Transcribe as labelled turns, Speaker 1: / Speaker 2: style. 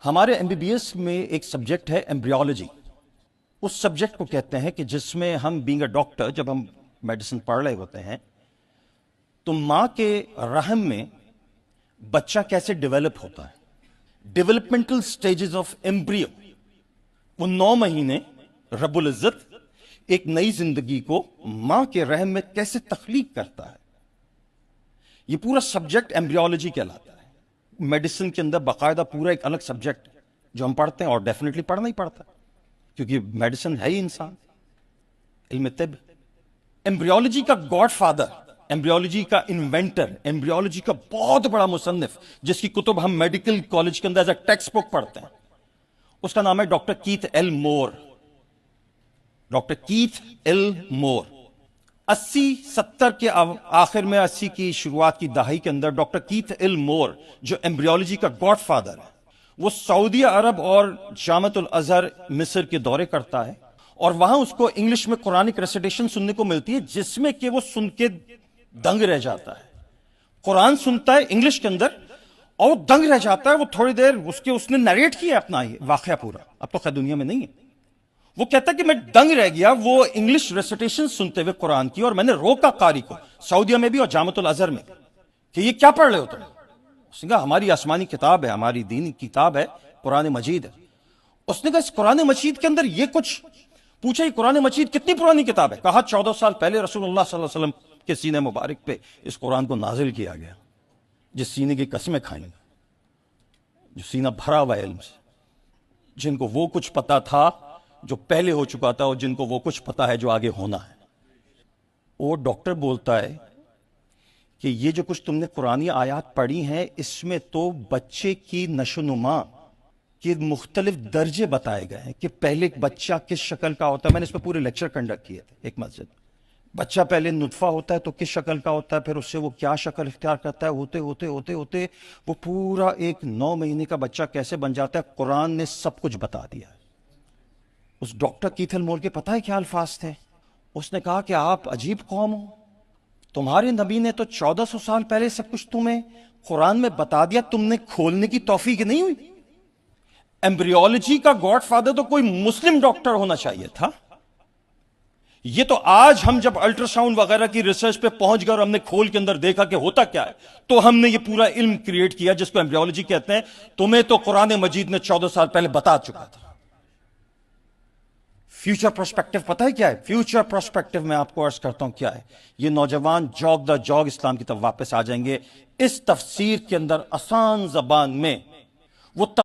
Speaker 1: ہمارے MBBS میں ایک سبجیکٹ ہے ایمبریولوجی. اس سبجیکٹ کو کہتے ہیں کہ جس میں ہم بینگ اے ڈاکٹر جب ہم میڈیسن پڑھ رہے ہوتے ہیں تو ماں کے رحم میں بچہ کیسے ڈیولپ ہوتا ہے. ڈیولپمنٹل سٹیجز آف ایمبریو، وہ 9 مہینے رب العزت ایک نئی زندگی کو ماں کے رحم میں کیسے تخلیق کرتا ہے. یہ پورا سبجیکٹ ایمبریولوجی کہلاتا ہے. میڈیسن کے اندر باقاعدہ پورا ایک الگ سبجیکٹ جو ہم پڑھتے ہیں، اور ڈیفینیٹلی پڑھنا ہی پڑتا ہے کیونکہ میڈیسن ہے ہی انسان، علم طب. ایمبریولوجی کا گاڈ فادر، ایمبریولوجی کا انوینٹر، ایمبریولوجی کا بہت بڑا مصنف جس کی کتب ہم میڈیکل کالج کے اندر ایز اے ٹیکسٹ بک پڑھتے ہیں، اس کا نام ہے ڈاکٹر کیتھ ایل مور. ڈاکٹر کیتھ ایل مور 80-70 کے آخر میں، 80 کی شروعات کی دہائی کے اندر ڈاکٹر کیتھ ایل مور جو ایمبریولوجی کا گاڈ فادر ہے، وہ سعودی عرب اور جامعۃ الازہر مصر کے دورے کرتا ہے، اور وہاں اس کو انگلش میں قرآنک ریسیٹیشن سننے کو ملتی ہے جس میں کہ وہ سن کے دنگ رہ جاتا ہے. قرآن سنتا ہے انگلش کے اندر اور وہ دنگ رہ جاتا ہے. وہ تھوڑی دیر اس نے نیریٹ کیا اپنا یہ واقعہ پورا، اب تو خیر دنیا میں نہیں ہے. وہ کہتا ہے کہ میں دنگ رہ گیا وہ انگلش ریسیٹیشن سنتے ہوئے قرآن کی، اور میں نے روکا قاری کو سعودیہ میں بھی اور جامعۃ الازہر میں کہ یہ کیا پڑھ رہے ہو تم. اس نے کہا ہماری آسمانی کتاب ہے، ہماری دینی کتاب ہے، قرآن مجید ہے. اس نے کہا اس قرآن مجید کے اندر یہ کچھ پوچھا، یہ قرآن مجید کتنی پرانی کتاب ہے؟ کہا 14 سال پہلے رسول اللہ صلی اللہ علیہ وسلم کے سینے مبارک پہ اس قرآن کو نازل کیا گیا. جس سینے کی قسمیں کھائیں گے، جو سینہ بھرا ہوا علم سے، جن کو وہ کچھ پتا تھا جو پہلے ہو چکا تھا، اور جن کو وہ کچھ پتا ہے جو آگے ہونا ہے. وہ ڈاکٹر بولتا ہے کہ یہ جو کچھ تم نے قرآنی آیات پڑھی ہیں اس میں تو بچے کی نشو نما کے مختلف درجے بتائے گئے ہیں کہ پہلے ایک بچہ کس شکل کا ہوتا ہے. میں نے اس پہ پورے لیکچر کنڈکٹ کیے تھے ایک مسجد. بچہ پہلے نطفہ ہوتا ہے تو کس شکل کا ہوتا ہے، پھر اس سے وہ کیا شکل اختیار کرتا ہے، ہوتے ہوتے ہوتے ہوتے وہ پورا ایک 9 مہینے کا بچہ کیسے بن جاتا ہے. قرآن نے سب کچھ بتا دیا ہے. اس ڈاکٹر کیتھ ایل مور کے پتہ ہے کیا الفاظ تھے؟ اس نے کہا کہ آپ عجیب قوم ہو، تمہارے نبی نے تو 1400 سال پہلے سب کچھ تمہیں قرآن میں بتا دیا، تم نے کھولنے کی توفیق نہیں ہوئی. ایمبریولوجی کا گاڈ فادر تو کوئی مسلم ڈاکٹر ہونا چاہیے تھا. یہ تو آج ہم جب الٹرا ساؤنڈ وغیرہ کی ریسرچ پہ پہنچ گئے اور ہم نے کھول کے اندر دیکھا کہ ہوتا کیا ہے، تو ہم نے یہ پورا علم کریٹ کیا جس کو ایمبریولوجی کہتے ہیں. تمہیں تو قرآن مجید نے 14 سال پہلے بتا چکا تھا. فیوچر پرسپیکٹو پتہ ہے کیا ہے؟ فیوچر پرسپیکٹو میں آپ کو عرض کرتا ہوں کیا ہے. یہ نوجوان جوگ دا جوگ اسلام کی طرف واپس آ جائیں گے اس تفسیر کے اندر آسان زبان میں. وہ